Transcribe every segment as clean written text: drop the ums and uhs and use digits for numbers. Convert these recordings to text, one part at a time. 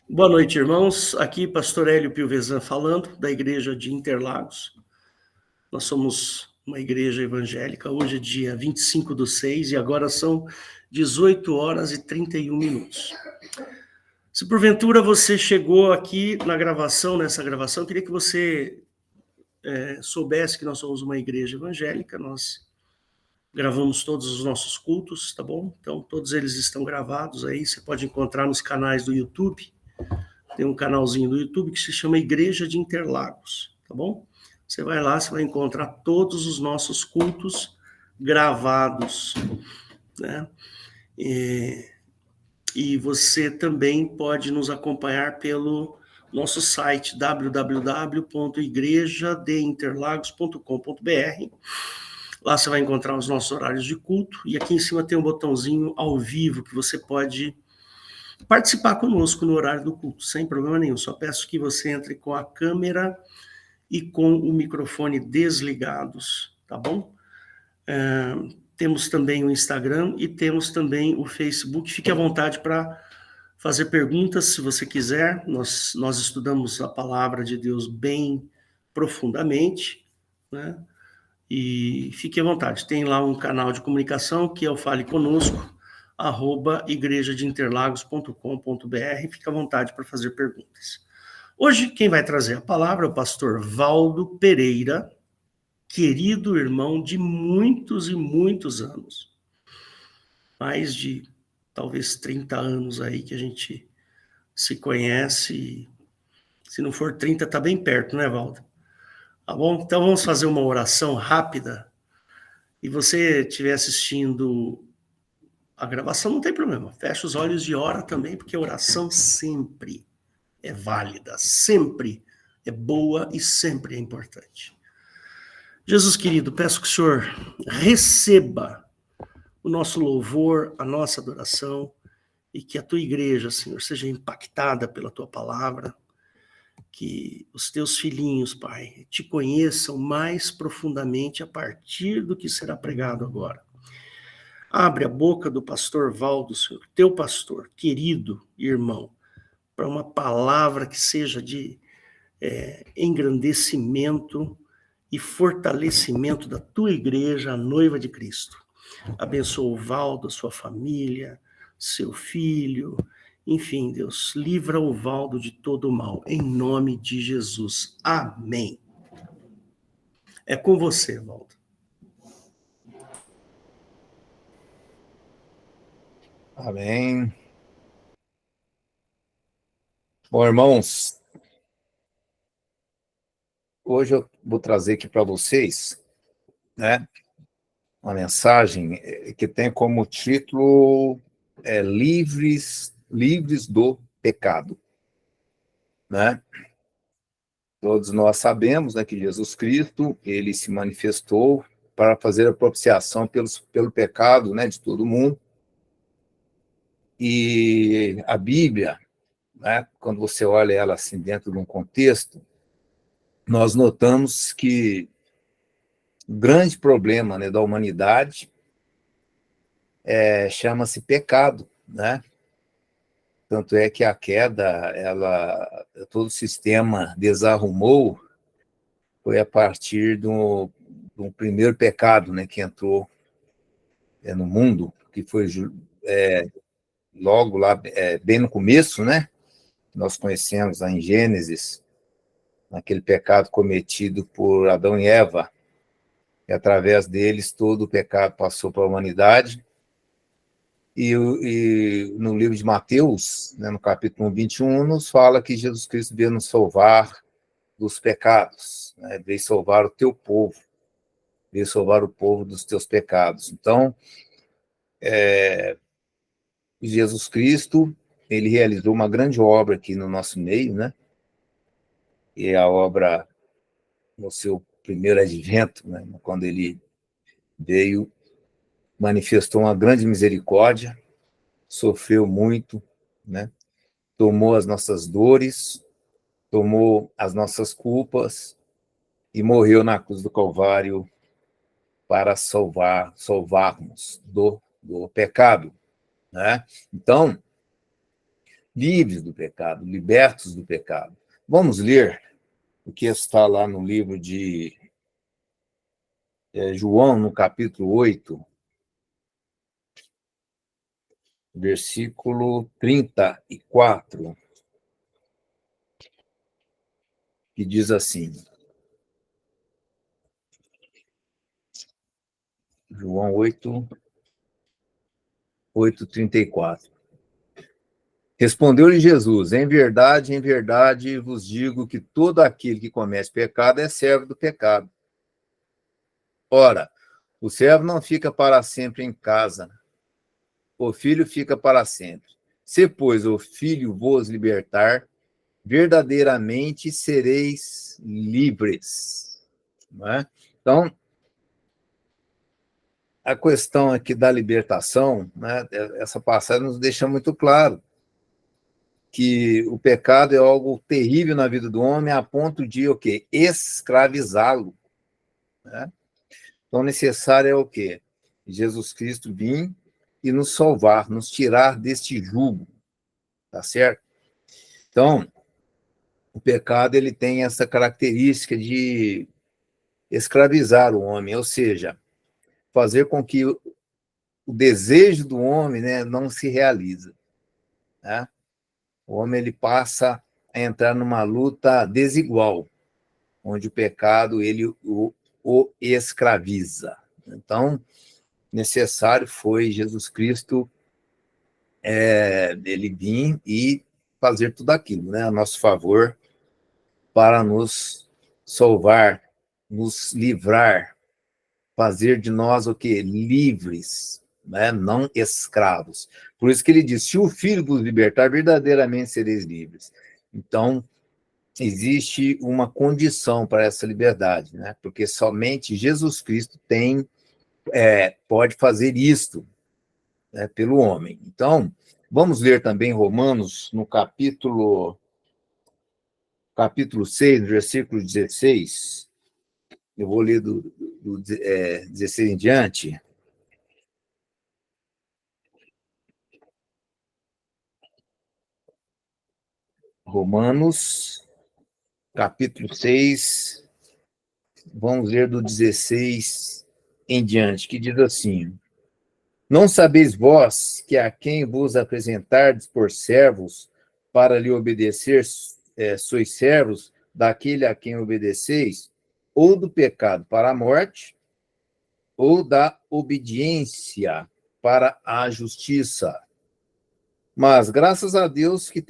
Boa noite, irmãos. Aqui, pastor Hélio Piovesan falando, da igreja de Interlagos. Nós somos uma igreja evangélica. Hoje é dia 25/6 e agora são 18 horas e 31 minutos. Se porventura você chegou aqui nessa gravação, eu queria que você soubesse que nós somos uma igreja evangélica. Nós gravamos todos os nossos cultos, tá bom? Então, todos eles estão gravados aí. Você pode encontrar nos canais do YouTube. Tem um canalzinho do YouTube que se chama Igreja de Interlagos, tá bom? Você vai lá, você vai encontrar todos os nossos cultos gravados, né? E você também pode nos acompanhar pelo nosso site www.igrejadeinterlagos.com.br. Lá você vai encontrar os nossos horários de culto e aqui em cima tem um botãozinho ao vivo que você pode participar conosco no horário do culto, sem problema nenhum. Só peço que você entre com a câmera e com o microfone desligados, tá bom? Temos também o Instagram e temos também o Facebook. Fique à vontade para fazer perguntas, se você quiser. Nós estudamos a palavra de Deus bem profundamente, né? E fique à vontade. Tem lá um canal de comunicação que é o Fale Conosco, @igrejadeinterlagos.com.br. Fique à vontade para fazer perguntas. Hoje, quem vai trazer a palavra é o pastor Valdo Pereira, querido irmão de muitos e muitos anos. Mais de, talvez, 30 anos aí que a gente se conhece. Se não for 30, tá bem perto, né, Valdo? Tá bom? Então, vamos fazer uma oração rápida. E você estiver assistindo a gravação, não tem problema. Fecha os olhos e ora também, porque a oração sempre é válida, sempre é boa e sempre é importante. Jesus querido, peço que o Senhor receba o nosso louvor, a nossa adoração, e que a tua igreja, Senhor, seja impactada pela tua palavra, que os teus filhinhos, Pai, te conheçam mais profundamente a partir do que será pregado agora. Abre a boca do pastor Valdo, Senhor, teu pastor, querido irmão, para uma palavra que seja de engrandecimento e fortalecimento da tua igreja, a noiva de Cristo. Abençoa o Valdo, a sua família, seu filho, enfim, Deus, livra o Valdo de todo o mal, em nome de Jesus. Amém. É com você, Valdo. Amém. Bom, irmãos, hoje eu vou trazer aqui para vocês, né, uma mensagem que tem como título livres do pecado, né? Todos nós sabemos, né, que Jesus Cristo, ele se manifestou para fazer a propiciação pelo pecado, né, de todo mundo. E a Bíblia, né, quando você olha ela assim dentro de um contexto, nós notamos que o grande problema, né, da humanidade chama-se pecado, né? Tanto é que a queda, todo o sistema desarrumou, foi a partir do primeiro pecado, né, que entrou no mundo, que foi logo lá, bem no começo, né? Nós conhecemos lá em Gênesis, aquele pecado cometido por Adão e Eva, e através deles todo o pecado passou para a humanidade. E no livro de Mateus, né, no capítulo 21, nos fala que Jesus Cristo veio nos salvar dos pecados, né? Veio salvar o teu povo, veio salvar o povo dos teus pecados. Então, Jesus Cristo, ele realizou uma grande obra aqui no nosso meio, né? E a obra no seu primeiro advento, né? Quando ele veio, manifestou uma grande misericórdia, sofreu muito, né? Tomou as nossas dores, tomou as nossas culpas e morreu na cruz do Calvário para salvar-nos do pecado, né? Então, livres do pecado, libertos do pecado. Vamos ler o que está lá no livro de João, no capítulo 8, versículo 34, que diz assim, João 8, 34. Respondeu-lhe Jesus, em verdade vos digo que todo aquele que comete pecado é servo do pecado. Ora, o servo não fica para sempre em casa, o filho fica para sempre. Se, pois, o filho vos libertar, verdadeiramente sereis livres. Não é? Então, a questão aqui da libertação, né, essa passagem nos deixa muito claro que o pecado é algo terrível na vida do homem a ponto de o quê? Escravizá-lo. Né? Então, necessário é o quê? Jesus Cristo vir e nos salvar, nos tirar deste jugo, tá certo? Então, o pecado ele tem essa característica de escravizar o homem, ou seja, fazer com que o desejo do homem, né, não se realize. Né? O homem ele passa a entrar numa luta desigual, onde o pecado ele o escraviza. Então, necessário foi Jesus Cristo ele vir e fazer tudo aquilo, né, a nosso favor, para nos salvar, nos livrar, fazer de nós o quê? Livres, né? Não escravos. Por isso que ele diz, se o Filho vos libertar, verdadeiramente sereis livres. Então, existe uma condição para essa liberdade, né? Porque somente Jesus Cristo pode fazer isto, né, pelo homem. Então, vamos ler também Romanos, no capítulo 6, versículo 16. Eu vou ler do 16 em diante. Romanos, capítulo 6, vamos ler do 16 em diante, que diz assim, não sabeis vós que a quem vos apresentardes por servos para lhe obedecer, sois servos daquele a quem obedeceis, ou do pecado para a morte, ou da obediência para a justiça. Mas graças a Deus que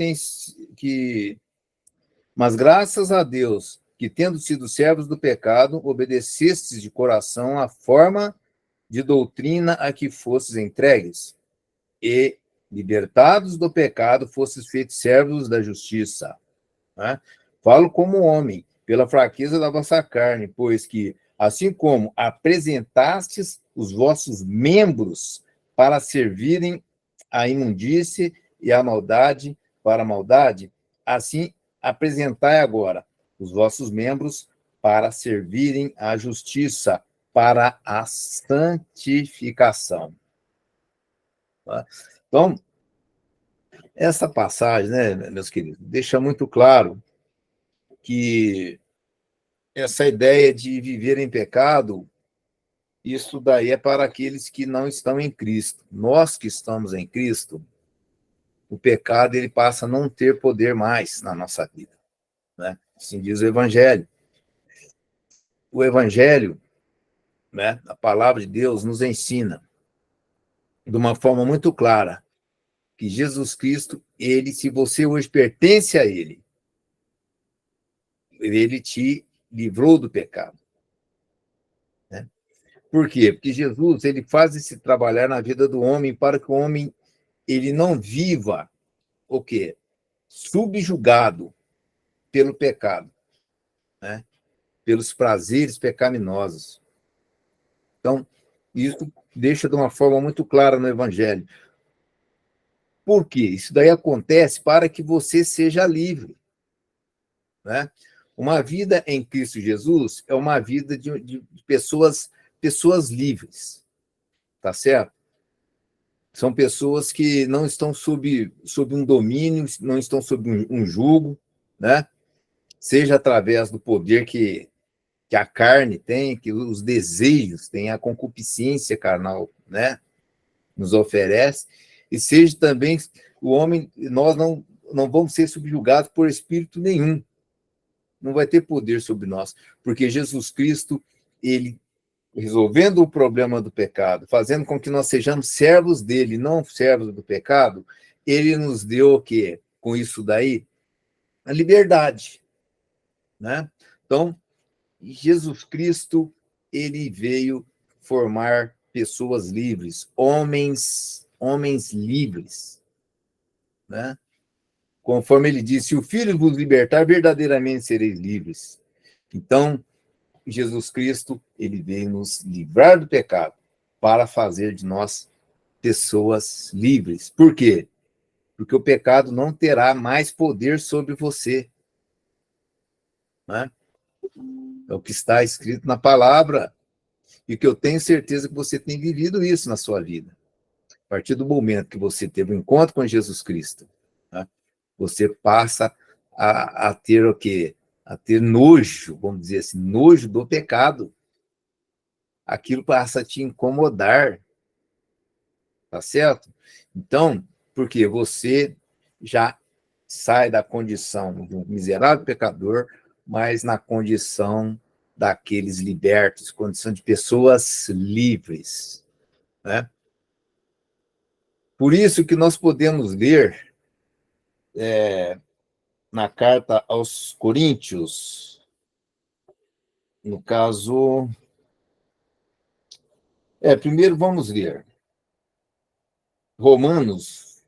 tendo sido servos do pecado, obedecestes de coração à forma de doutrina a que fostes entregues, e, libertados do pecado, fostes feitos servos da justiça. Né? Falo como homem, pela fraqueza da vossa carne, pois que, assim como apresentastes os vossos membros para servirem à imundície e à maldade para a maldade, assim apresentai agora os vossos membros para servirem à justiça, para a santificação. Então, essa passagem, né, meus queridos, deixa muito claro que essa ideia de viver em pecado, isso daí é para aqueles que não estão em Cristo. Nós que estamos em Cristo, o pecado ele passa a não ter poder mais na nossa vida. Né? Assim diz o Evangelho. O Evangelho, né, a palavra de Deus, nos ensina de uma forma muito clara que Jesus Cristo, ele, se você hoje pertence a ele te livrou do pecado. Né? Por quê? Porque Jesus ele faz esse trabalhar na vida do homem para que o homem ele não viva o quê? Subjugado pelo pecado, né? Pelos prazeres pecaminosos. Então, isso deixa de uma forma muito clara no Evangelho. Por quê? Isso daí acontece para que você seja livre. Né? Uma vida em Cristo Jesus é uma vida de pessoas livres. Tá certo? São pessoas que não estão sob um domínio, não estão sob um jugo, né? Seja através do poder que a carne tem, que os desejos têm, a concupiscência carnal, né? Nos oferece, e seja também o homem, nós não vamos ser subjugados por espírito nenhum, não vai ter poder sobre nós, porque Jesus Cristo, ele resolvendo o problema do pecado, fazendo com que nós sejamos servos dele, não servos do pecado, ele nos deu o quê? Com isso daí, a liberdade, né? Então, Jesus Cristo, ele veio formar pessoas livres, homens livres, né? Conforme ele disse, se o Filho vos libertar, verdadeiramente sereis livres. Então, Jesus Cristo, ele veio nos livrar do pecado para fazer de nós pessoas livres. Por quê? Porque o pecado não terá mais poder sobre você, né? É o que está escrito na palavra, e que eu tenho certeza que você tem vivido isso na sua vida. A partir do momento que você teve um encontro com Jesus Cristo, né, você passa a ter o quê? A ter nojo, vamos dizer assim, nojo do pecado. Aquilo passa a te incomodar, tá certo? Então, porque você já sai da condição de um miserável pecador, mas na condição daqueles libertos, condição de pessoas livres, né? Por isso que nós podemos ler na carta aos Coríntios, no caso... primeiro vamos ler Romanos,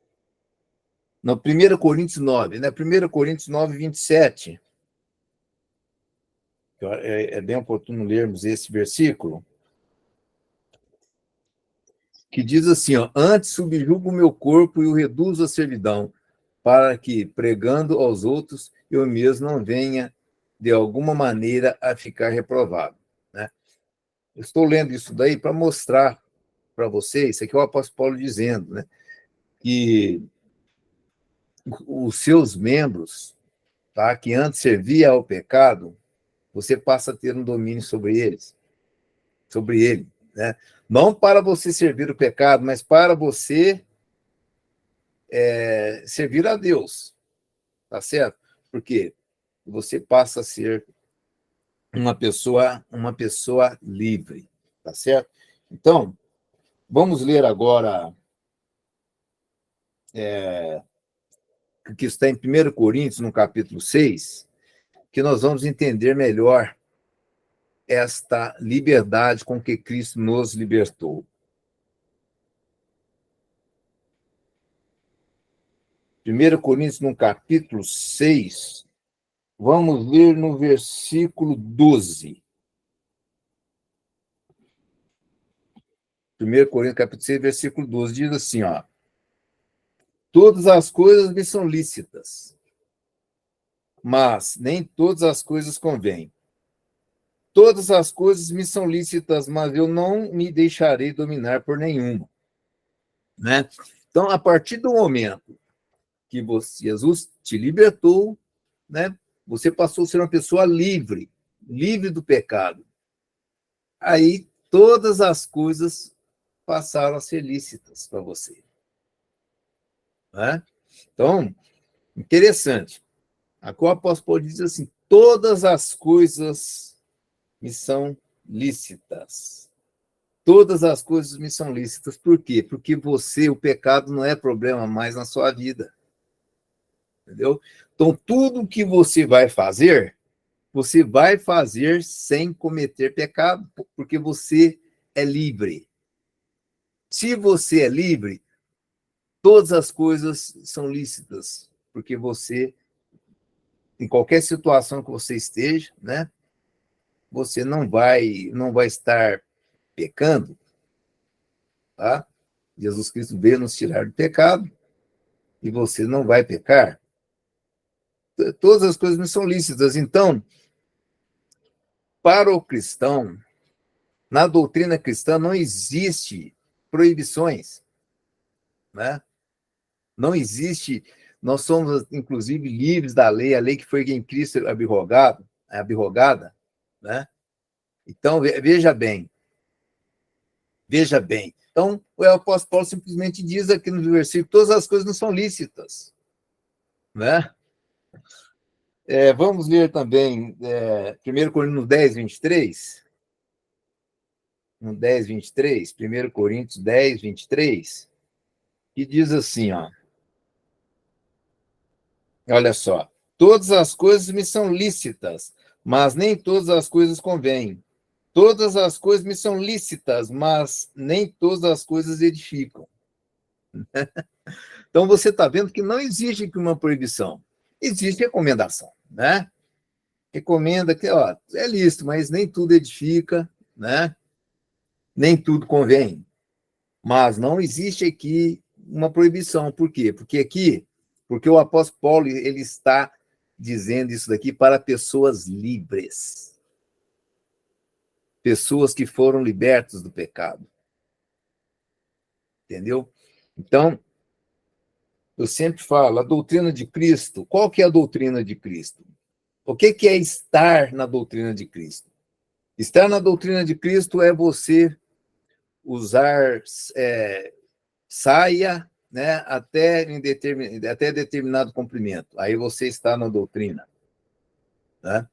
no 1 Coríntios 9, né? 1 Coríntios 9, 27. É bem oportuno lermos esse versículo, que diz assim, ó, antes subjugo o meu corpo e o reduzo à servidão, para que, pregando aos outros, eu mesmo não venha, de alguma maneira, a ficar reprovado, né? Eu estou lendo isso daí para mostrar para vocês, isso aqui é o apóstolo Paulo dizendo, né, que os seus membros, tá, que antes servia ao pecado, você passa a ter um domínio sobre eles, sobre ele, né? Não para você servir o pecado, mas para você servir a Deus, tá certo? Porque você passa a ser uma pessoa livre, tá certo? Então, vamos ler agora o que está em 1 Coríntios, no capítulo 6, que nós vamos entender melhor esta liberdade com que Cristo nos libertou. 1 Coríntios, no capítulo 6, vamos ler no versículo 12. 1 Coríntios, capítulo 6, versículo 12, diz assim, ó, todas as coisas me são lícitas, mas nem todas as coisas convêm. Todas as coisas me são lícitas, mas eu não me deixarei dominar por nenhuma, né? Então, a partir do momento que Jesus te libertou, né, você passou a ser uma pessoa livre, livre do pecado. Aí, todas as coisas passaram a ser lícitas para você, né? Então, interessante. Aqui o apóstolo Paulo diz assim, todas as coisas me são lícitas. Todas as coisas me são lícitas. Por quê? Porque o pecado não é problema mais na sua vida. Entendeu? Então, tudo que você vai fazer sem cometer pecado, porque você é livre. Se você é livre, todas as coisas são lícitas, porque você, em qualquer situação que você esteja, né, você não vai estar pecando, tá? Jesus Cristo veio nos tirar do pecado e você não vai pecar. Todas as coisas não são lícitas. Então, para o cristão, na doutrina cristã não existe proibições. né? Não existe, nós somos, inclusive, livres da lei, a lei que foi em Cristo abrogada, né? Então, veja bem. Então, o apóstolo Paulo simplesmente diz aqui no versículo, todas as coisas não são lícitas, né? Vamos ler também 1 Coríntios 10, 23. No 10, 23, 1 Coríntios 10, 23, que diz assim, ó, olha só, todas as coisas me são lícitas, mas nem todas as coisas convêm. Todas as coisas me são lícitas, mas nem todas as coisas edificam. Então, você está vendo que não existe aqui uma proibição. Existe recomendação, né? Recomenda que, ó, é lícito, mas nem tudo edifica, né? Nem tudo convém. Mas não existe aqui uma proibição. Por quê? Porque o apóstolo Paulo ele está dizendo isso daqui para pessoas livres. Pessoas que foram libertas do pecado. Entendeu? Então, eu sempre falo, a doutrina de Cristo, qual que é a doutrina de Cristo? O que é estar na doutrina de Cristo? Estar na doutrina de Cristo é você usar saia, né, até determinado comprimento. Aí você está na doutrina. Né?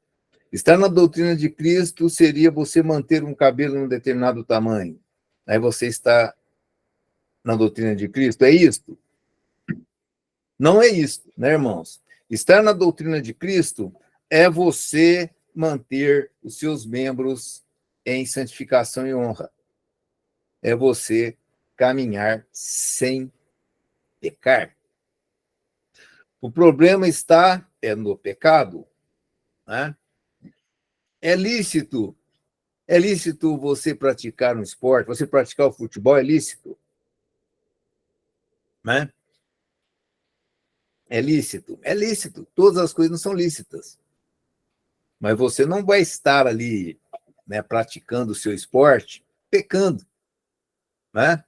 Estar na doutrina de Cristo seria você manter um cabelo em um determinado tamanho. Aí você está na doutrina de Cristo. É isso? Não é isso, né, irmãos? Estar na doutrina de Cristo é você manter os seus membros em santificação e honra. É você caminhar sem pecar. O problema está no pecado. Né? É lícito você praticar um esporte, você praticar o futebol é lícito. Né? É lícito. Todas as coisas não são lícitas. Mas você não vai estar ali, né, praticando o seu esporte, pecando, né?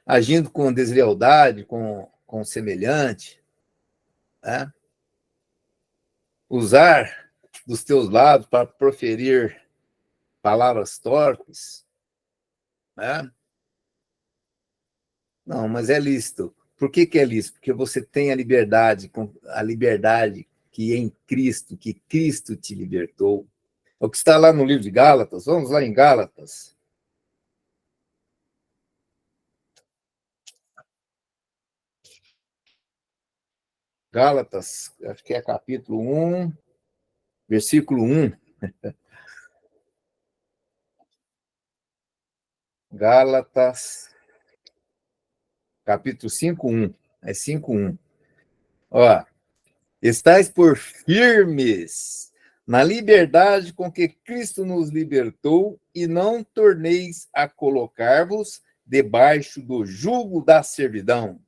Agindo com deslealdade, com semelhante, né? Usar dos teus lábios para proferir palavras torpes, né? Não, mas é lícito. Por que é lícito? Porque você tem a liberdade que é em Cristo, que Cristo te libertou. É o que está lá no livro de Gálatas. Vamos lá em Gálatas. Gálatas, acho que é capítulo 1, versículo 1. Gálatas, capítulo 5, 1. É 5, 1. Ó, estais por firmes na liberdade com que Cristo nos libertou e não torneis a colocar-vos debaixo do jugo da servidão.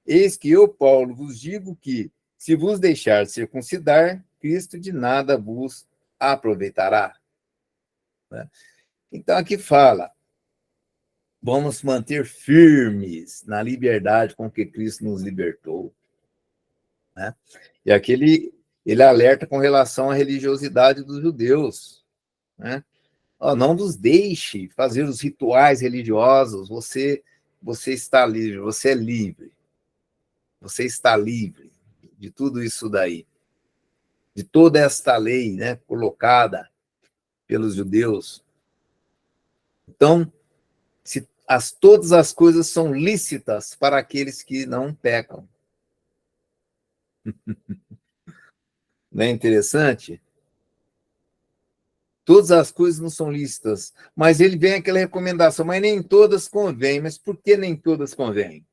Eis que eu, Paulo, vos digo que, se vos deixar circuncidar, Cristo de nada vos aproveitará. Então, aqui fala, vamos manter firmes na liberdade com que Cristo nos libertou. Né? E aqui ele alerta com relação à religiosidade dos judeus. Né? Não vos deixe fazer os rituais religiosos, você está livre, você é livre. Você está livre de tudo isso daí. De toda esta lei, né, colocada pelos judeus. Então, todas as coisas são lícitas para aqueles que não pecam. Não é interessante? Todas as coisas não são lícitas, mas ele vem aquela recomendação, mas nem todas convêm. Mas por que nem todas convêm?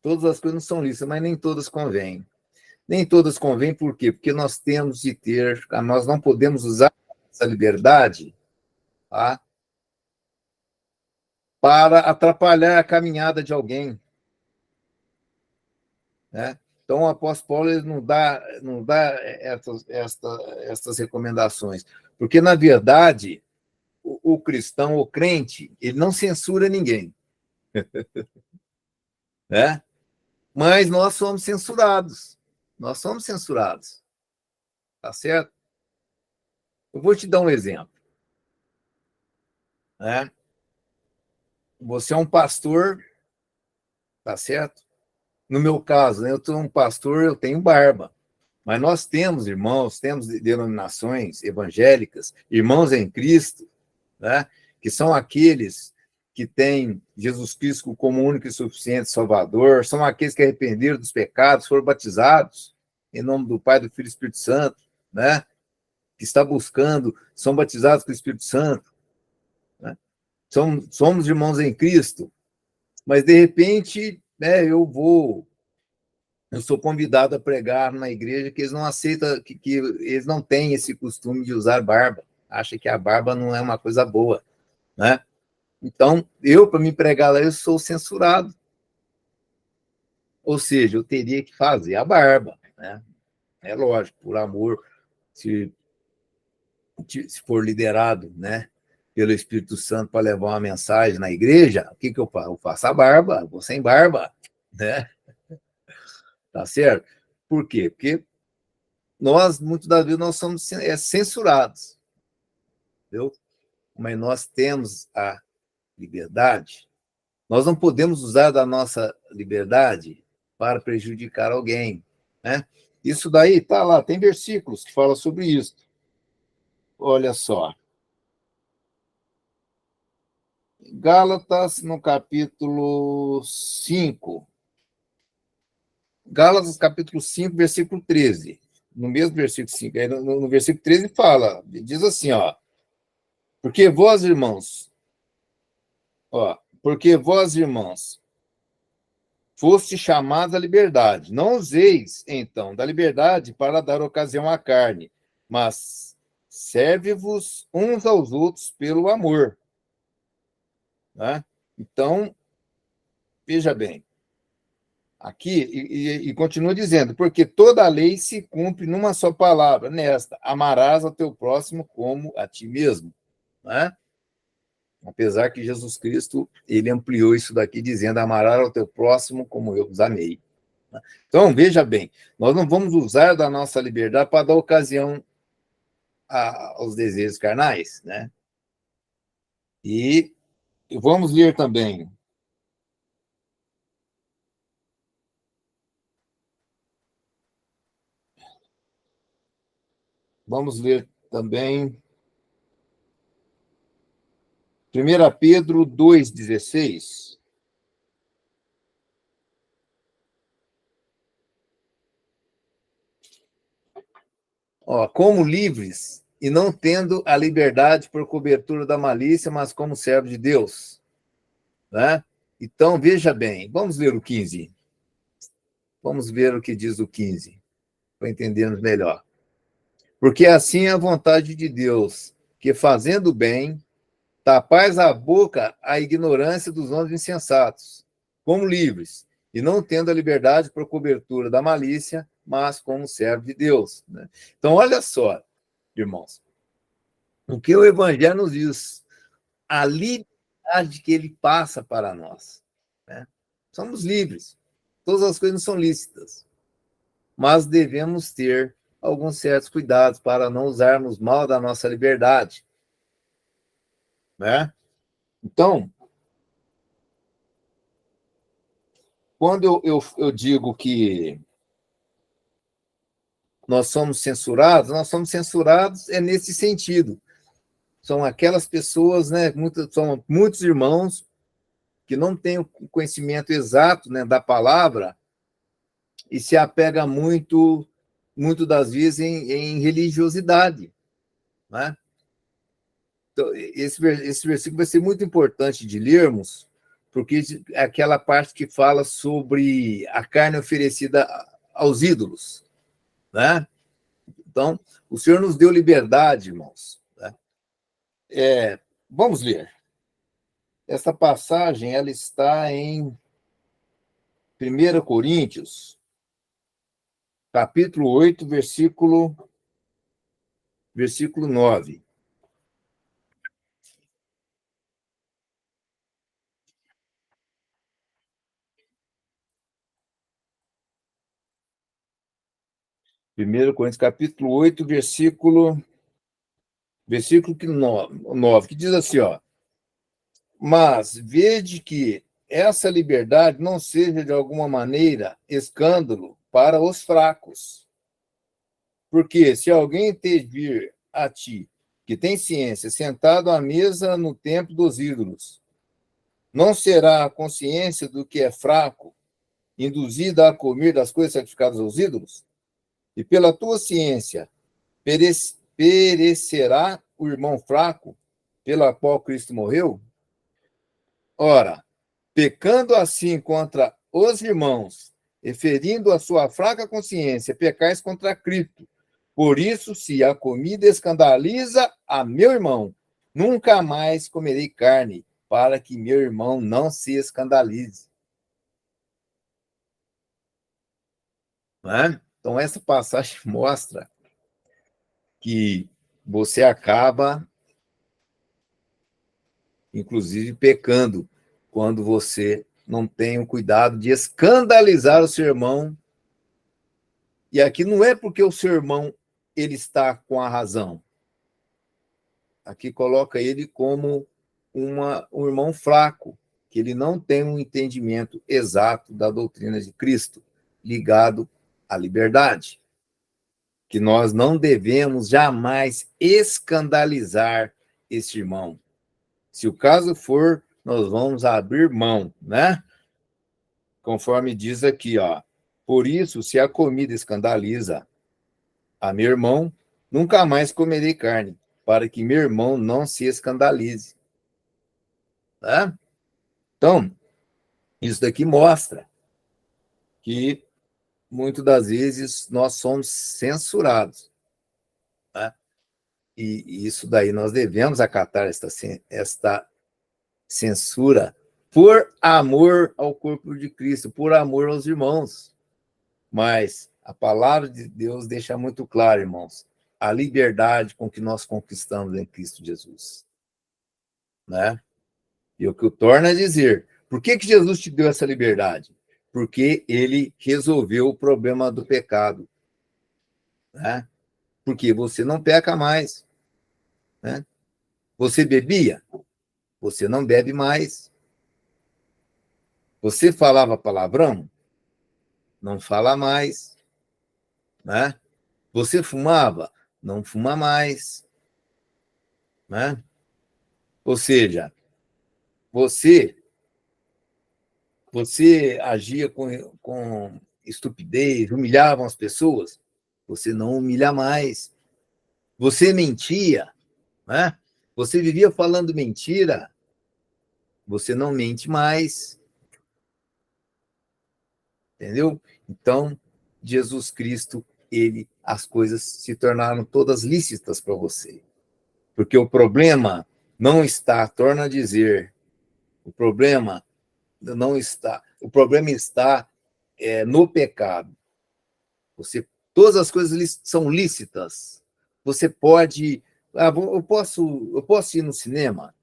Todas as coisas não são lícitas, mas nem todas convêm. Nem todas convêm por quê? Porque nós temos de nós não podemos usar essa liberdade para atrapalhar a caminhada de alguém. Né? Então, o apóstolo Paulo ele não dá essas recomendações, porque, na verdade, o cristão, o crente, ele não censura ninguém, né? Mas nós somos censurados. Nós somos censurados. Tá certo? Eu vou te dar um exemplo, né? Você é um pastor, tá certo? No meu caso, né, eu sou um pastor, eu tenho barba. Mas nós temos irmãos, temos denominações evangélicas, irmãos em Cristo, né? Que são aqueles que têm Jesus Cristo como único e suficiente Salvador, são aqueles que arrependeram dos pecados, foram batizados em nome do Pai, do Filho e do Espírito Santo, né? Que está buscando, são batizados com o Espírito Santo, né? Somos irmãos em Cristo, mas de repente, né, eu sou convidado a pregar na igreja que eles não aceitam, que eles não têm esse costume de usar barba, acham que a barba não é uma coisa boa, né? Então, para me pregar lá, eu sou censurado. Ou seja, eu teria que fazer a barba, né? É lógico, por amor, se for liderado, né, pelo Espírito Santo para levar uma mensagem na igreja, o que eu faço? Eu faço a barba, vou sem barba, né? Tá certo? Por quê? Porque nós, muitas das vezes, nós somos censurados, entendeu? Mas nós temos a liberdade. Nós não podemos usar da nossa liberdade para prejudicar alguém, né? Isso daí tá lá, tem versículos que falam sobre isso. Olha só. Gálatas, no capítulo 5. Gálatas, capítulo 5, versículo 13. No mesmo versículo 5, aí no versículo 13 fala, diz assim, ó, porque vós, irmãos, foste chamados à liberdade. Não useis, então, da liberdade para dar ocasião à carne, mas serve-vos uns aos outros pelo amor. Né? Então, veja bem, aqui, e continua dizendo, porque toda a lei se cumpre numa só palavra, nesta, amarás ao teu próximo como a ti mesmo. Né? Apesar que Jesus Cristo, ele ampliou isso daqui, dizendo, amarás ao teu próximo como eu os amei. Então, veja bem, nós não vamos usar da nossa liberdade para dar ocasião aos desejos carnais, né? E vamos ler também. Vamos ler também 1 Pedro 2,16. Como livres e não tendo a liberdade por cobertura da malícia, mas como servos de Deus. Né? Então, veja bem, vamos ler o 15. Vamos ver o que diz o 15, para entendermos melhor. Porque assim é a vontade de Deus, que fazendo bem, tapais a boca à ignorância dos homens insensatos, como livres, e não tendo a liberdade por cobertura da malícia, mas como servo de Deus. Né? Então, olha só, irmãos, o que o Evangelho nos diz, a liberdade que ele passa para nós. Né? Somos livres, todas as coisas são lícitas, mas devemos ter alguns certos cuidados para não usarmos mal da nossa liberdade. Né? Então, quando eu digo que nós somos censurados é nesse sentido. São aquelas pessoas, né, são muitos irmãos que não têm o conhecimento exato, né, da palavra e se apega muito das vezes em religiosidade. Né? Então, esse versículo vai ser muito importante de lermos, porque é aquela parte que fala sobre a carne oferecida aos ídolos. Né? Então, o Senhor nos deu liberdade, irmãos. Né? Vamos ler. Essa passagem ela está em 1 Coríntios, capítulo 8, versículo 9. 1 Coríntios, capítulo 8, versículo 9, que diz assim, ó: mas vede que essa liberdade não seja de alguma maneira escândalo para os fracos. Porque se alguém te vir a ti, que tem ciência, sentado à mesa no templo dos ídolos, não será a consciência do que é fraco induzida a comer das coisas sacrificadas aos ídolos? E pela tua ciência perecerá o irmão fraco, pela qual Cristo morreu? Ora, pecando assim contra os irmãos, e ferindo a sua fraca consciência, pecais contra Cristo. Por isso, se a comida escandaliza a meu irmão, nunca mais comerei carne, para que meu irmão não se escandalize. Né? Então, essa passagem mostra que você acaba, inclusive, pecando quando você não tem o cuidado de escandalizar o seu irmão. E aqui não é porque o seu irmão ele está com a razão. Aqui coloca ele como um irmão fraco, que ele não tem um entendimento exato da doutrina de Cristo, ligado à liberdade. Que nós não devemos jamais escandalizar esse irmão. Se o caso for, nós vamos abrir mão, né? Conforme diz aqui, ó. Por isso, se a comida escandaliza a meu irmão, nunca mais comerei carne, para que meu irmão não se escandalize. Tá? Então, isso daqui mostra que, muitas das vezes, nós somos censurados. Tá? E isso daí nós devemos acatar esta censura por amor ao corpo de Cristo, por amor aos irmãos. Mas a palavra de Deus deixa muito claro, irmãos, a liberdade com que nós conquistamos em Cristo Jesus. Né? E o que o torna a dizer, por que Jesus te deu essa liberdade? Porque ele resolveu o problema do pecado. Né? Porque você não peca mais. Né? Você bebia? Você não bebe mais. Você falava palavrão? Não fala mais. Né? Você fumava? Não fuma mais. Né? Ou seja, você agia com estupidez, humilhava as pessoas, você não humilha mais. Você mentia, né? Você vivia falando mentira, você não mente mais. Entendeu? Então, Jesus Cristo, as coisas se tornaram todas lícitas para você. Porque o problema não está, torna a dizer, o problema está no pecado. Todas as coisas são lícitas. Você pode, eu posso ir no cinema,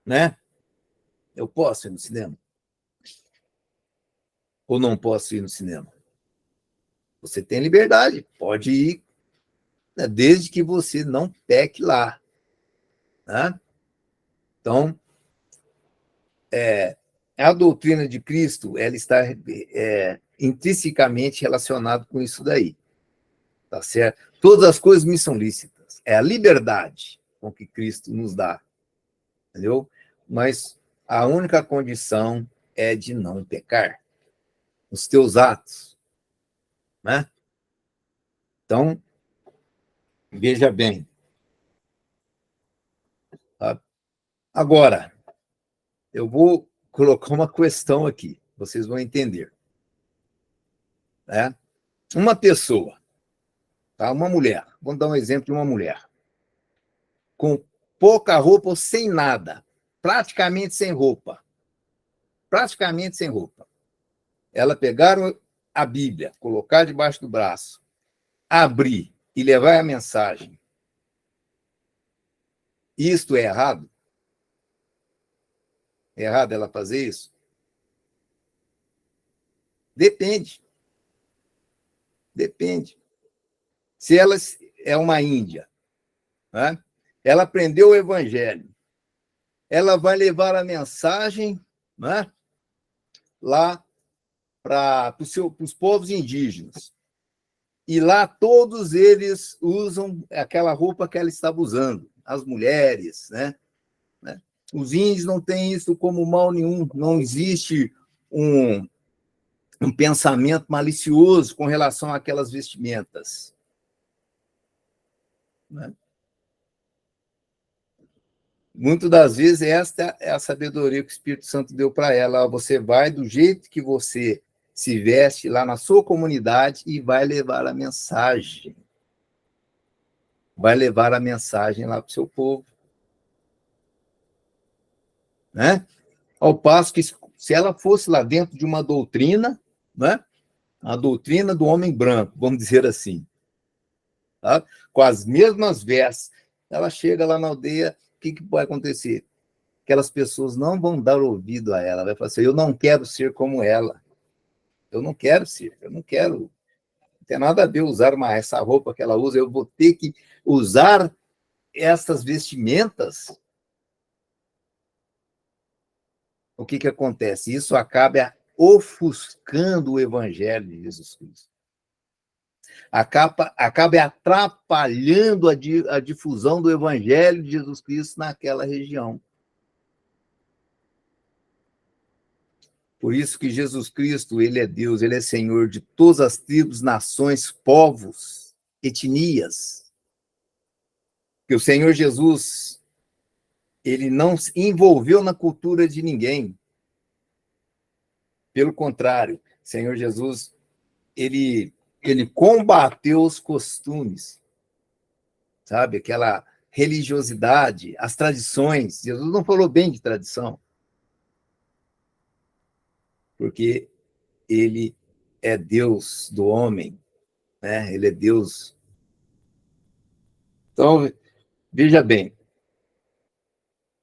né? Eu posso ir no cinema ou não posso ir no cinema? Você tem liberdade, pode ir, né, desde que você não peque lá, né? Então, a doutrina de Cristo, ela está intrinsecamente relacionada com isso daí, tá certo? Todas as coisas me são lícitas. É a liberdade com que Cristo nos dá, entendeu? Mas a única condição é de não pecar os teus atos, né? Então, veja bem. Tá? Agora, eu vou colocar uma questão aqui, vocês vão entender. Né? Uma pessoa, tá? Uma mulher, vamos dar um exemplo de uma mulher, com pouca roupa ou sem nada, praticamente sem roupa. Ela pegar a Bíblia, colocar debaixo do braço, abrir e levar a mensagem. Isto é errado? É errado ela fazer isso? Depende. Depende. Se ela é uma índia, né? Ela aprendeu o evangelho, ela vai levar a mensagem, né, lá para os povos indígenas. E lá todos eles usam aquela roupa que ela estava usando, as mulheres, né? Os índios não têm isso como mal nenhum, não existe um pensamento malicioso com relação àquelas vestimentas, né? Muitas das vezes, esta é a sabedoria que o Espírito Santo deu para ela. Você vai do jeito que você se veste lá na sua comunidade e vai levar a mensagem. Vai levar a mensagem lá para o seu povo. Né? Ao passo que, se ela fosse lá dentro de uma doutrina, né? A doutrina do homem branco, vamos dizer assim, tá? Com as mesmas vestes, ela chega lá na aldeia, o que vai acontecer? Aquelas pessoas não vão dar ouvido a ela, vai falar assim, eu não quero ser como ela, eu não quero ser, eu não quero, não tem nada a ver usar essa roupa que ela usa, eu vou ter que usar essas vestimentas. O que acontece? Isso acaba ofuscando o evangelho de Jesus Cristo. Acaba atrapalhando a difusão do evangelho de Jesus Cristo naquela região. Por isso que Jesus Cristo, ele é Deus, ele é Senhor de todas as tribos, nações, povos, etnias. Que o Senhor Jesus, ele não se envolveu na cultura de ninguém. Pelo contrário, o Senhor Jesus, ele combateu os costumes, sabe? Aquela religiosidade, as tradições. Jesus não falou bem de tradição, porque ele é Deus do homem, né? Ele é Deus. Então, veja bem,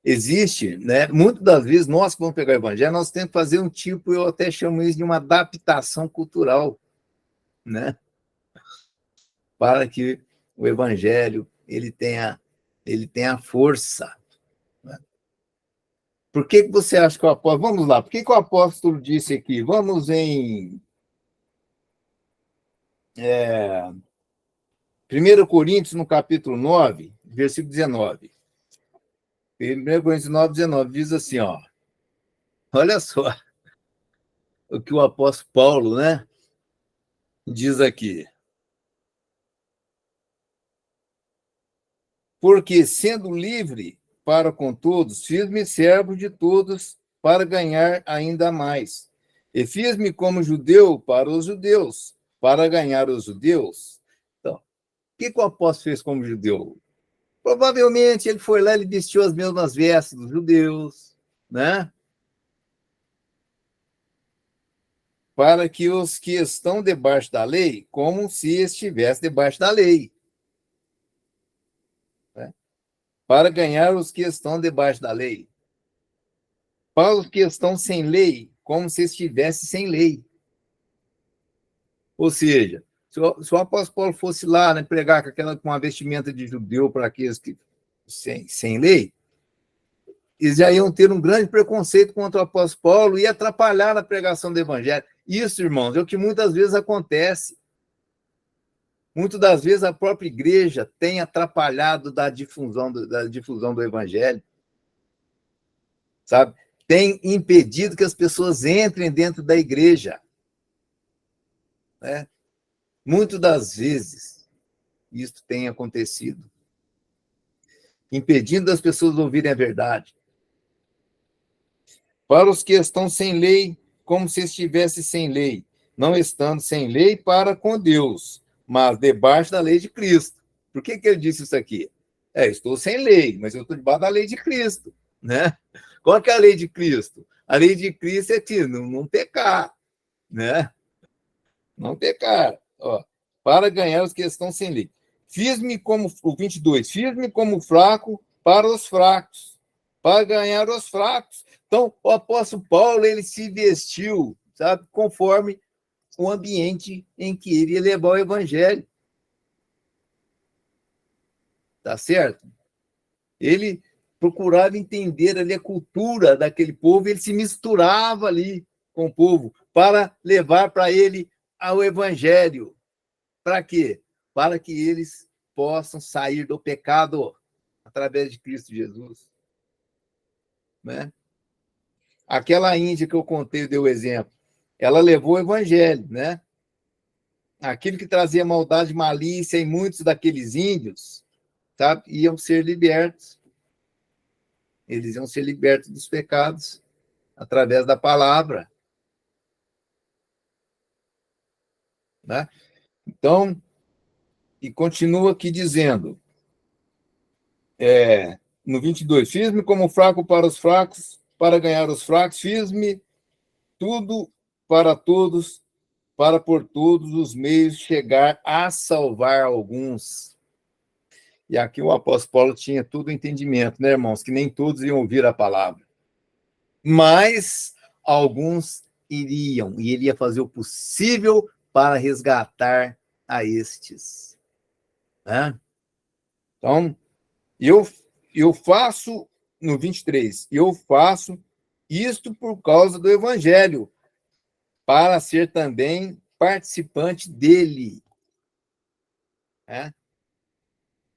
existe, né? Muitas das vezes, nós que vamos pegar o evangelho, nós temos que fazer um tipo, eu até chamo isso de uma adaptação cultural, né? Para que o evangelho ele tenha força. Né? Por que você acha que o apóstolo... Vamos lá, por que o apóstolo disse aqui? Vamos em 1 Coríntios, no capítulo 9, versículo 19. 1 Coríntios 9, 19, diz assim, ó. Olha só o que o apóstolo Paulo, né, diz aqui. Porque, sendo livre para com todos, fiz-me servo de todos para ganhar ainda mais. E fiz-me como judeu para os judeus, para ganhar os judeus. Então, o que o apóstolo fez como judeu? Provavelmente ele foi lá e vestiu as mesmas vestes dos judeus, né? Para que os que estão debaixo da lei, como se estivesse debaixo da lei. Né? Para ganhar os que estão debaixo da lei. Para os que estão sem lei, como se estivesse sem lei. Ou seja, se o apóstolo Paulo fosse lá, né, pregar com uma vestimenta de judeu para aqueles que sem lei, eles já iam ter um grande preconceito contra o apóstolo Paulo e atrapalhar na pregação do evangelho. Isso, irmãos, é o que muitas vezes acontece. Muitas das vezes a própria igreja tem atrapalhado da difusão do evangelho, sabe? Tem impedido que as pessoas entrem dentro da igreja. Né? Muitas das vezes isso tem acontecido, impedindo as pessoas de ouvirem a verdade. Para os que estão sem lei, como se estivesse sem lei, não estando sem lei para com Deus, mas debaixo da lei de Cristo. Por que ele disse isso aqui? Estou sem lei, mas eu estou debaixo da lei de Cristo. Né? Qual que é a lei de Cristo? A lei de Cristo é que não pecar. Né? Não pecar. Ó, para ganhar os que estão sem lei. Fiz-me como, o 22, fiz-me como fraco para os fracos, para ganhar os fracos. Então, o apóstolo Paulo, ele se vestiu, sabe, conforme o ambiente em que ele ia levar o evangelho. Tá certo? Ele procurava entender ali a cultura daquele povo, ele se misturava ali com o povo para levar para ele o evangelho. Para quê? Para que eles possam sair do pecado através de Cristo Jesus. Né? Aquela índia que eu contei, deu o exemplo, ela levou o evangelho, né? Aquilo que trazia maldade, malícia em muitos daqueles índios, sabe, iam ser libertos. Eles iam ser libertos dos pecados através da palavra. Né? Então, e continua aqui dizendo, no 22, fiz-me como fraco para os fracos, para ganhar os fracos, fiz-me tudo para todos, para por todos os meios chegar a salvar alguns. E aqui o apóstolo Paulo tinha tudo o entendimento, né, irmãos? Que nem todos iam ouvir a palavra. Mas alguns iriam, e ele ia fazer o possível para resgatar a estes. Né? Então, eu faço, no 23, eu faço isto por causa do evangelho, para ser também participante dele. Né?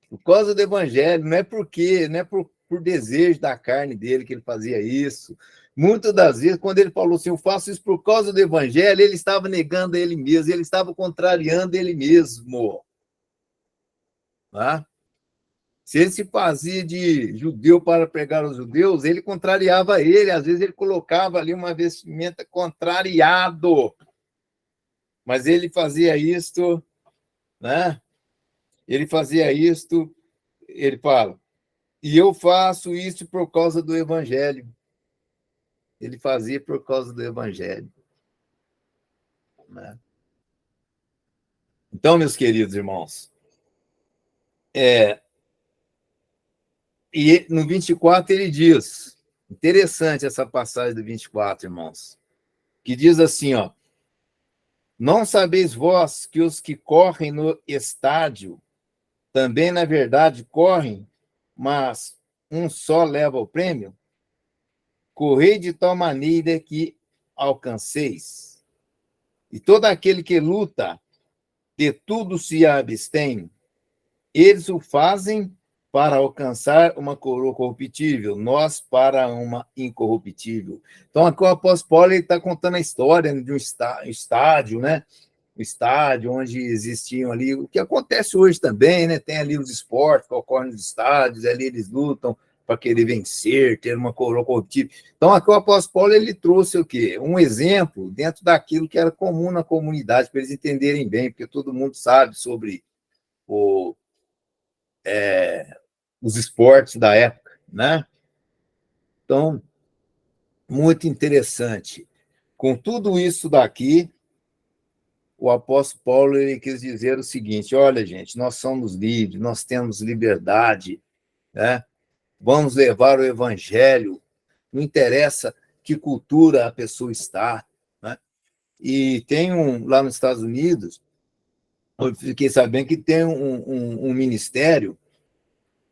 Por causa do evangelho, não é por desejo da carne dele que ele fazia isso. Muitas das vezes, quando ele falou assim, eu faço isso por causa do evangelho, ele estava negando a ele mesmo, ele estava contrariando ele mesmo. Tá? Se ele se fazia de judeu para pregar aos judeus, ele contrariava ele, às vezes ele colocava ali uma vestimenta contrariado. Mas ele fazia isto, né? Ele fazia isto, ele fala, e eu faço isso por causa do evangelho. Ele fazia por causa do evangelho. Né? Então, meus queridos irmãos, e no 24 ele diz, interessante essa passagem do 24, irmãos, que diz assim, ó, não sabeis vós que os que correm no estádio também, na verdade, correm, mas um só leva o prêmio? Correi de tal maneira que alcanceis. E todo aquele que luta, de tudo se abstém, eles o fazem para alcançar uma coroa corruptível, nós para uma incorruptível. Então, aqui o apóstolo Paulo está contando a história de um estádio, né? Um estádio onde existiam ali, o que acontece hoje também, né? Tem ali os esportes que ocorrem nos estádios, ali eles lutam para querer vencer, ter uma coroa corruptível. Então, aqui o apóstolo Paulo ele trouxe o quê? Um exemplo dentro daquilo que era comum na comunidade, para eles entenderem bem, porque todo mundo sabe sobre os esportes da época, né? Então, muito interessante. Com tudo isso daqui, o apóstolo Paulo ele quis dizer o seguinte, olha, gente, nós somos livres, nós temos liberdade, né? Vamos levar o evangelho, não interessa que cultura a pessoa está, né? E tem lá nos Estados Unidos, eu fiquei sabendo que tem um ministério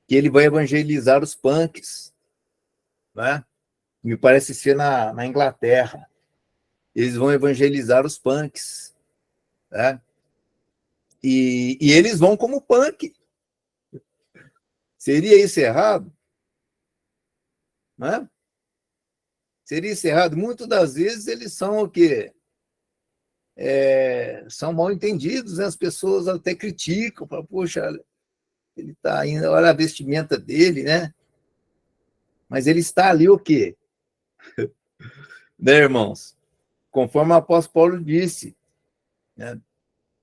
que ele vai evangelizar os punks, né? Me parece ser na Inglaterra. Eles vão evangelizar os punks, né? E eles vão como punk. Seria isso errado? Né? Seria isso errado? Muitas das vezes eles são o quê? São mal entendidos, né? As pessoas até criticam, falam, poxa, ele está indo, olha a vestimenta dele, né? Mas ele está ali o quê? Né, irmãos? Conforme o apóstolo Paulo disse, né?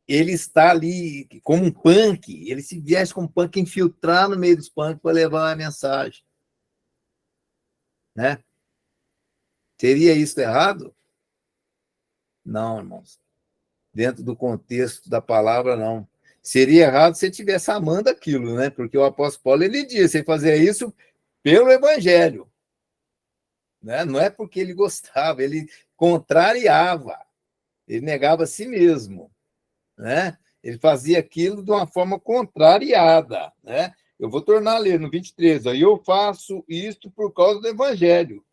Ele está ali como um punk, ele se veste como um punk, infiltrar no meio dos punks para levar a mensagem. Né? Seria isso errado? Não, irmãos. Dentro do contexto da palavra, não. Seria errado se ele estivesse amando aquilo, né? Porque o apóstolo Paulo, ele disse, ele fazia isso pelo evangelho. Né? Não é porque ele gostava, ele contrariava. Ele negava a si mesmo, né? Ele fazia aquilo de uma forma contrariada, né? Eu vou tornar a ler no 23, aí eu faço isto por causa do evangelho,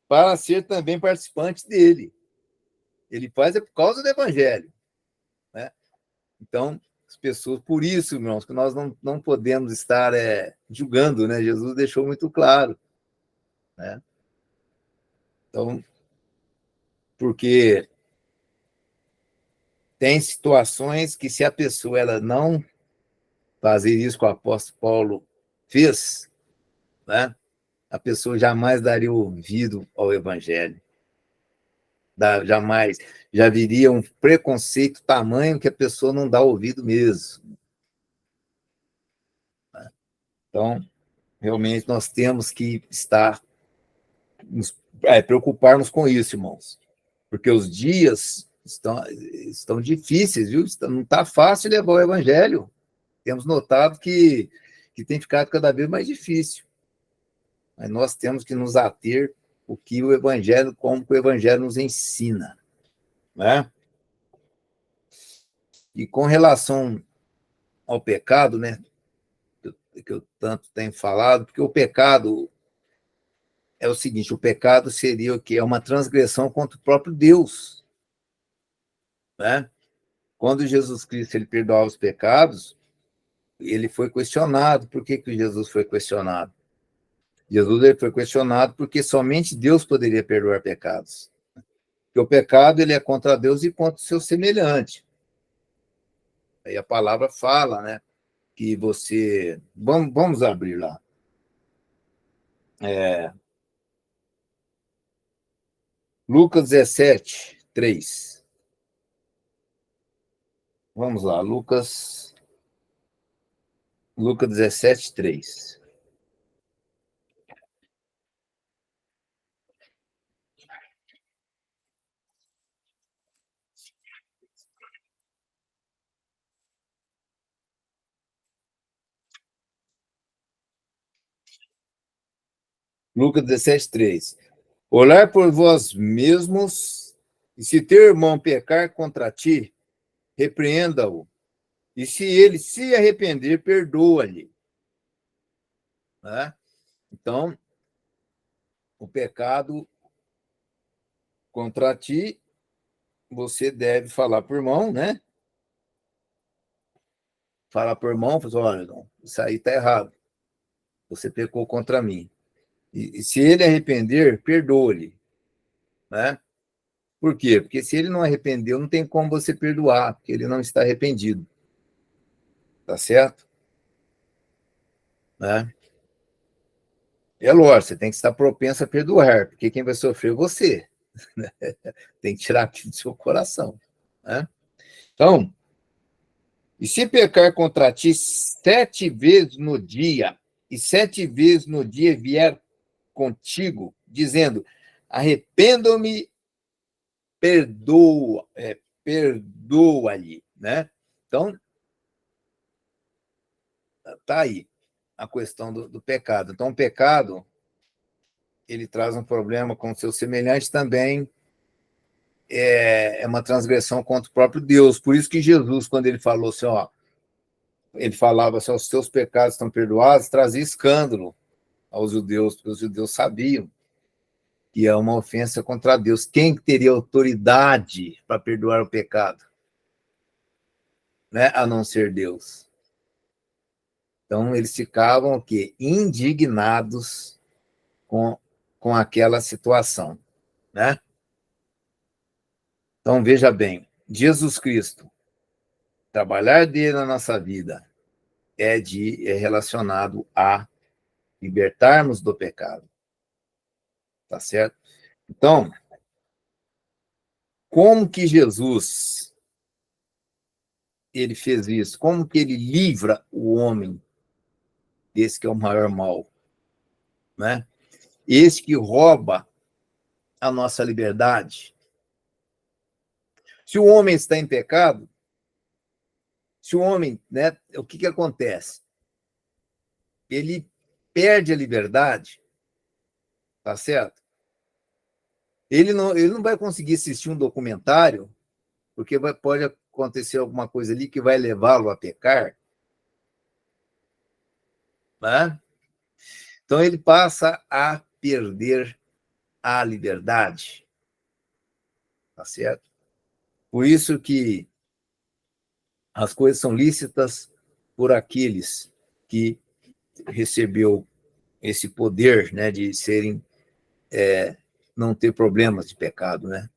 para ser também participante dele. Ele faz é por causa do evangelho, né? Então, as pessoas, por isso, irmãos, que nós não podemos estar julgando, né? Jesus deixou muito claro, né? Então, porque tem situações que se a pessoa ela não fazer isso que o apóstolo Paulo fez, né? A pessoa jamais daria ouvido ao evangelho. Jamais. Já viria um preconceito tamanho que a pessoa não dá ouvido mesmo. Então, realmente, nós temos que preocupar-nos com isso, irmãos. Porque os dias estão difíceis, viu? Não está fácil levar o evangelho. Temos notado que tem ficado cada vez mais difícil. Mas nós temos que nos ater o que o evangelho, como o evangelho nos ensina, né? E com relação ao pecado, né, que eu tanto tenho falado, porque o pecado é o seguinte, o pecado seria o quê? É uma transgressão contra o próprio Deus, né? Quando Jesus Cristo ele perdoava os pecados, ele foi questionado. Por que Jesus foi questionado? Jesus ele foi questionado porque somente Deus poderia perdoar pecados. Porque o pecado ele é contra Deus e contra o seu semelhante. Aí a palavra fala, né, que você... Vamos abrir lá. Lucas 17, 3. Vamos lá, Lucas 17, 3. Lucas 17, 3. Olhai por vós mesmos, e se teu irmão pecar contra ti, repreenda-o. E se ele se arrepender, perdoa-lhe. Né? Então, o pecado contra ti, você deve falar para o irmão, né? Falar para o irmão, olha, isso aí está errado. Você pecou contra mim. E se ele arrepender, perdoa-lhe. Né? Por quê? Porque se ele não arrependeu, não tem como você perdoar, porque ele não está arrependido. Tá certo? Né? É lógico, você tem que estar propenso a perdoar, porque quem vai sofrer é você. Né? Tem que tirar aquilo do seu coração. Né? Então, e se pecar contra ti 7 vezes no dia, e 7 vezes no dia vier contigo, dizendo, arrependo-me, perdoa-lhe. Né? Então, tá aí a questão do pecado. Então, o pecado, ele traz um problema com o seu semelhante também, é uma transgressão contra o próprio Deus. Por isso que Jesus, quando ele falou assim, ó, ele falava assim, os seus pecados estão perdoados, trazia escândalo aos judeus, porque os judeus sabiam que é uma ofensa contra Deus. Quem teria autoridade para perdoar o pecado? Né? A não ser Deus. Então, eles ficavam o quê? Indignados com aquela situação. Né? Então, veja bem, Jesus Cristo, trabalhar dele na nossa vida é relacionado a libertarmos do pecado. Tá certo? Então, como que Jesus ele fez isso? Como que ele livra o homem desse que é o maior mal? Né? Esse que rouba a nossa liberdade. Se o homem está em pecado, se o homem, né, o que acontece? Ele perde a liberdade, tá certo? Ele não vai conseguir assistir um documentário porque pode acontecer alguma coisa ali que vai levá-lo a pecar, né? Então ele passa a perder a liberdade, tá certo? Por isso que as coisas são lícitas por aqueles que recebeu esse poder, né, de serem, não ter problemas de pecado, né?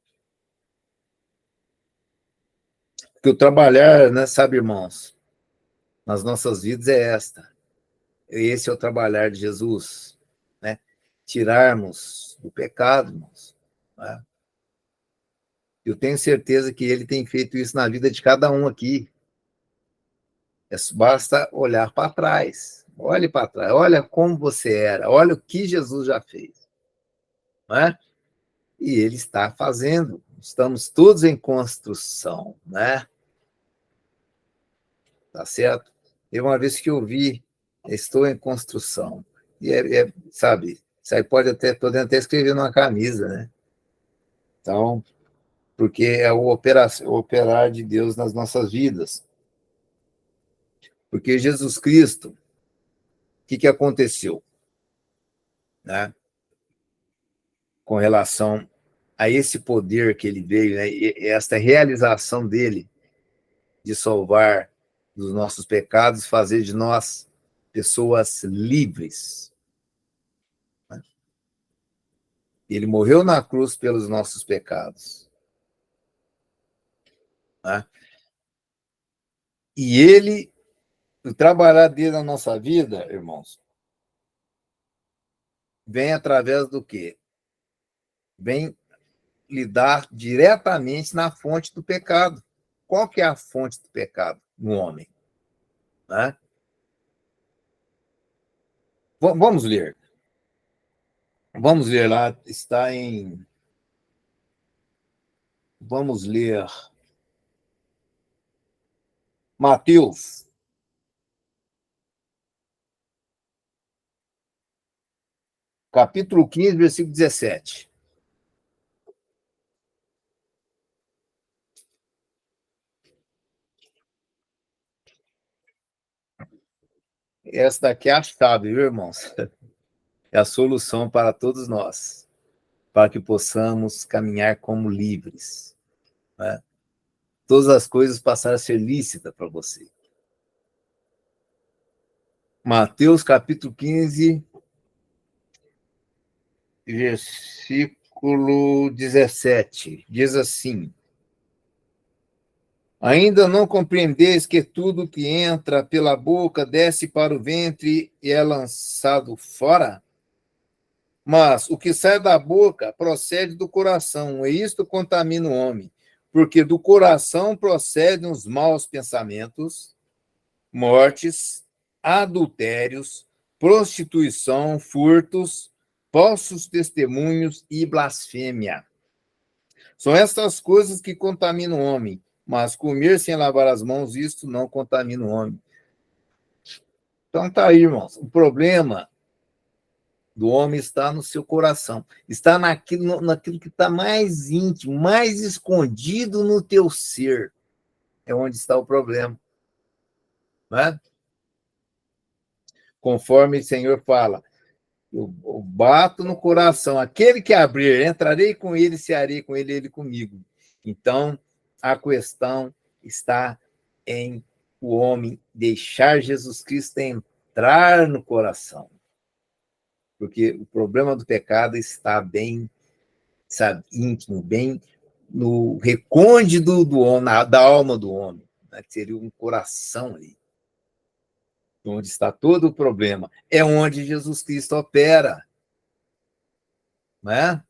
Porque o trabalhar, né, sabe, irmãos, nas nossas vidas é esta. Esse é o trabalhar de Jesus, né? Tirarmos do pecado, irmãos, né? Eu tenho certeza que ele tem feito isso na vida de cada um aqui. Basta olhar para trás. Olhe para trás. Olha como você era. Olha o que Jesus já fez. Né? E ele está fazendo. Estamos todos em construção. Né? Tá certo? Eu, uma vez que eu vi, estou em construção. E sabe, isso aí podendo até escrever numa camisa, né? Então, porque é o operar de Deus nas nossas vidas. Porque Jesus Cristo, o que aconteceu, né? Com relação a esse poder que ele veio, né? E esta realização dele de salvar dos nossos pecados, fazer de nós pessoas livres. Né? Ele morreu na cruz pelos nossos pecados. Né? E ele, o trabalhar dele na nossa vida, irmãos, vem através do quê? Vem lidar diretamente na fonte do pecado. Qual que é a fonte do pecado no homem? Né? Vamos ler. Vamos ler lá, está em. Vamos ler Mateus, capítulo 15, versículo 17. Esta aqui é a chave, viu, irmãos? É a solução para todos nós, para que possamos caminhar como livres. Né? Todas as coisas passaram a ser lícitas para você. Mateus, capítulo 15, versículo 17. Diz assim: Ainda não compreendeis que tudo que entra pela boca desce para o ventre e é lançado fora? Mas o que sai da boca procede do coração, e isto contamina o homem, porque do coração procedem os maus pensamentos, mortes, adultérios, prostituição, furtos, falsos testemunhos e blasfêmia. São estas coisas que contaminam o homem, mas comer sem lavar as mãos, isto não contamina o homem. Então tá aí, irmãos. O problema do homem está no seu coração, está naquilo que está mais íntimo, mais escondido no teu ser. É onde está o problema. Né? Conforme o Senhor fala, eu bato no coração, aquele que abrir, entrarei com ele, cearei com ele, ele comigo. Então, a questão está em o homem deixar Jesus Cristo entrar no coração. Porque o problema do pecado está bem, sabe, íntimo, bem no recôndito do homem, da alma do homem, né, que seria um coração ali, onde está todo o problema. É onde Jesus Cristo opera. Né?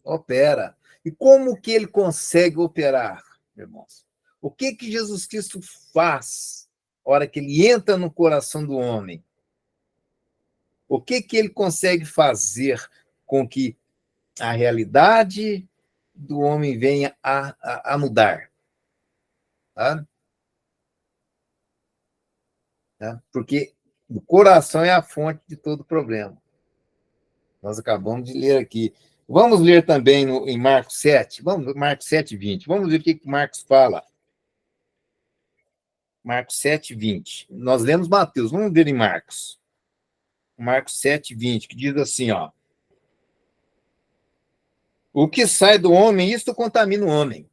Opera. E como que ele consegue operar, irmãos? O que Jesus Cristo faz na hora que ele entra no coração do homem? O que ele consegue fazer com que a realidade do homem venha a mudar? Tá? Tá? Porque o coração é a fonte de todo problema. Nós acabamos de ler aqui. Vamos ler também em Marcos 7. Vamos, Marcos 7, 20. Vamos ver o que Marcos fala. Marcos 7, 20. Nós lemos Mateus. Vamos ver em Marcos. Marcos 7, 20, que diz assim, ó. O que sai do homem, isto contamina o homem.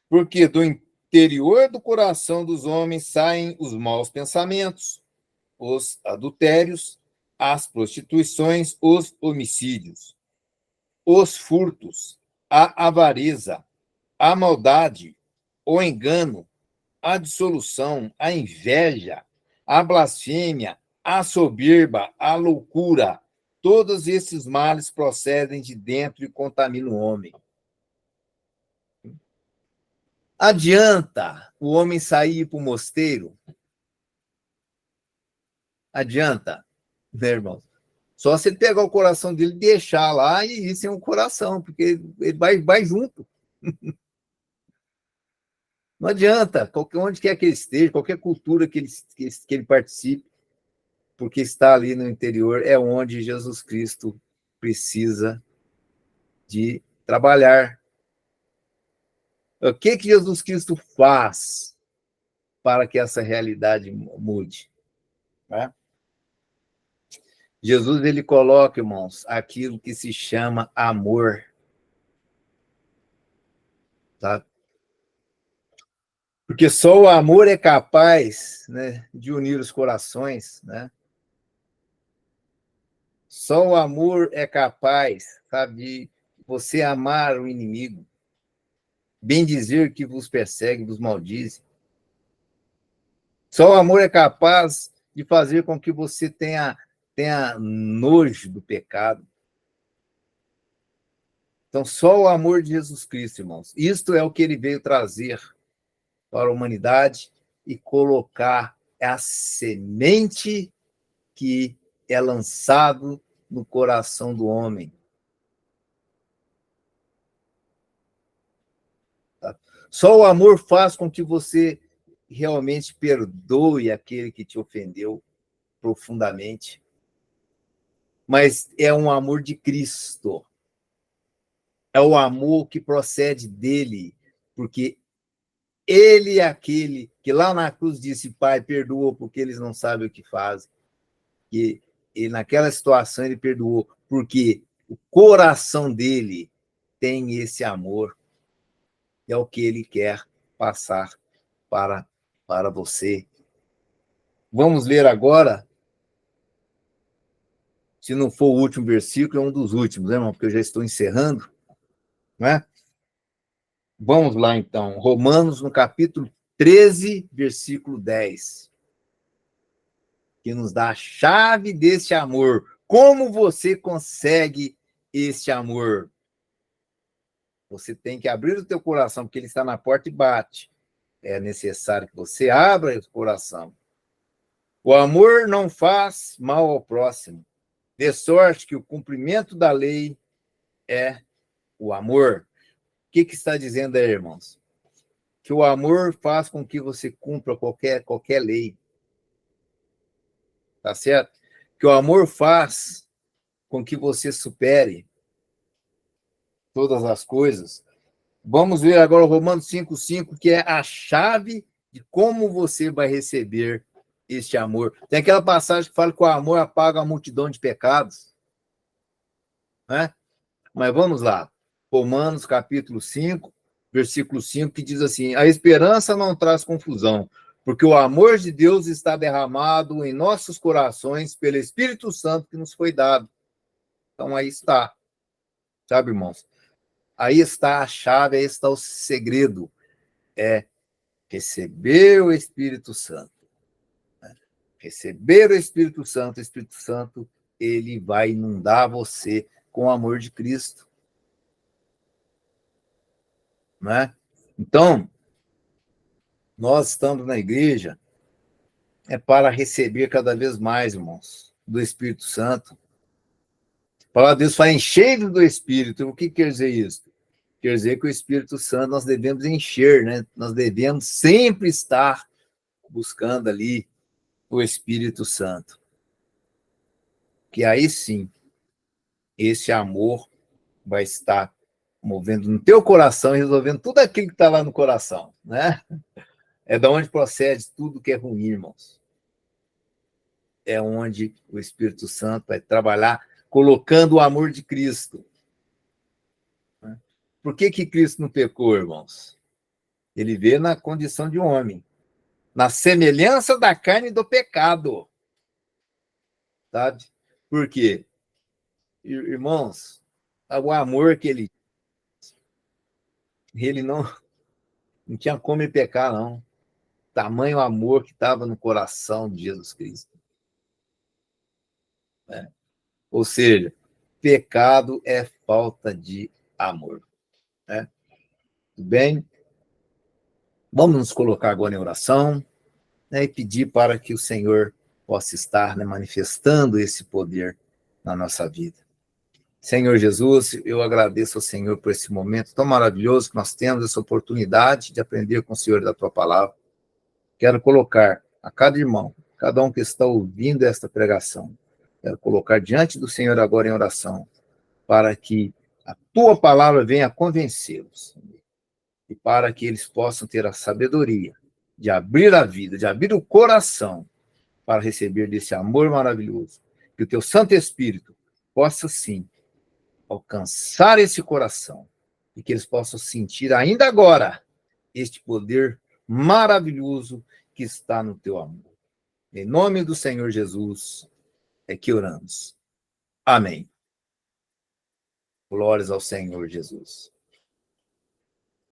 Porque do interior do coração dos homens saem os maus pensamentos, os adultérios, as prostituições, os homicídios, os furtos, a avareza, a maldade, o engano, a dissolução, a inveja, a blasfêmia, a soberba, a loucura. Todos esses males procedem de dentro e contaminam o homem. Adianta o homem sair para o mosteiro? Adianta, né, irmão? Só se ele pegar o coração dele, deixar lá e ir sem o coração, porque ele vai junto. Não adianta, onde quer que ele esteja, qualquer cultura que ele participe, porque está ali no interior, é onde Jesus Cristo precisa de trabalhar. O que Jesus Cristo faz para que essa realidade mude? Né? Jesus, ele coloca, irmãos, aquilo que se chama amor. Tá? Porque só o amor é capaz, né, de unir os corações, né? Só o amor é capaz, sabe, de você amar o inimigo, bem dizer que vos persegue, vos maldize. Só o amor é capaz de fazer com que você tenha nojo do pecado. Então, só o amor de Jesus Cristo, irmãos. Isto é o que ele veio trazer para a humanidade e colocar a semente que é lançado no coração do homem. Tá? Só o amor faz com que você realmente perdoe aquele que te ofendeu profundamente. Mas é um amor de Cristo. É o amor que procede dele, porque ele é aquele que lá na cruz disse, Pai, perdoa porque eles não sabem o que fazem. E naquela situação ele perdoou, porque o coração dele tem esse amor. É o que ele quer passar para você. Vamos ler agora, se não for o último versículo, é um dos últimos, né, irmão? Porque eu já estou encerrando, né? Vamos lá, então. Romanos, no capítulo 13, versículo 10. Que nos dá a chave desse amor. Como você consegue este amor? Você tem que abrir o teu coração, porque ele está na porta e bate. É necessário que você abra o coração. O amor não faz mal ao próximo, de sorte que o cumprimento da lei é o amor. O que está dizendo aí, irmãos? Que o amor faz com que você cumpra qualquer lei. Tá certo? Que o amor faz com que você supere todas as coisas. Vamos ver agora o Romanos 5,5, que é a chave de como você vai receber este amor. Tem aquela passagem que fala que o amor apaga a multidão de pecados. Né? Mas vamos lá. Romanos, capítulo 5, versículo 5, que diz assim, a esperança não traz confusão, porque o amor de Deus está derramado em nossos corações pelo Espírito Santo que nos foi dado. Então, aí está. Sabe, irmãos? Aí está a chave, aí está o segredo. É receber o Espírito Santo. Receber o Espírito Santo, ele vai inundar você com o amor de Cristo. Né? Então, nós estamos na igreja para receber cada vez mais, irmãos, do Espírito Santo. A palavra de Deus fala, enchei do Espírito. O que quer dizer isso? Quer dizer que o Espírito Santo nós devemos encher, né? Nós devemos sempre estar buscando ali o Espírito Santo. Que aí sim, esse amor vai estar movendo no teu coração e resolvendo tudo aquilo que está lá no coração, né? É da onde procede tudo que é ruim, irmãos. É onde o Espírito Santo vai trabalhar colocando o amor de Cristo. Por que Cristo não pecou, irmãos? Ele veio na condição de homem, na semelhança da carne do pecado. Sabe? Por quê? Irmãos, o amor que ele não tinha como ele pecar, não. Tamanho amor que estava no coração de Jesus Cristo. Ou seja, pecado é falta de amor. Né? Tudo bem? Vamos nos colocar agora em oração, né, e pedir para que o Senhor possa estar, né, manifestando esse poder na nossa vida. Senhor Jesus, eu agradeço ao Senhor por esse momento tão maravilhoso que nós temos, essa oportunidade de aprender com o Senhor da Tua Palavra. Quero colocar a cada irmão, cada um que está ouvindo esta pregação, quero colocar diante do Senhor agora em oração, para que a Tua Palavra venha convencê-los, e para que eles possam ter a sabedoria de abrir a vida, de abrir o coração, para receber desse amor maravilhoso, que o Teu Santo Espírito possa, sim, alcançar esse coração e que eles possam sentir ainda agora este poder maravilhoso que está no teu amor. Em nome do Senhor Jesus é que oramos. Amém. Glórias ao Senhor Jesus.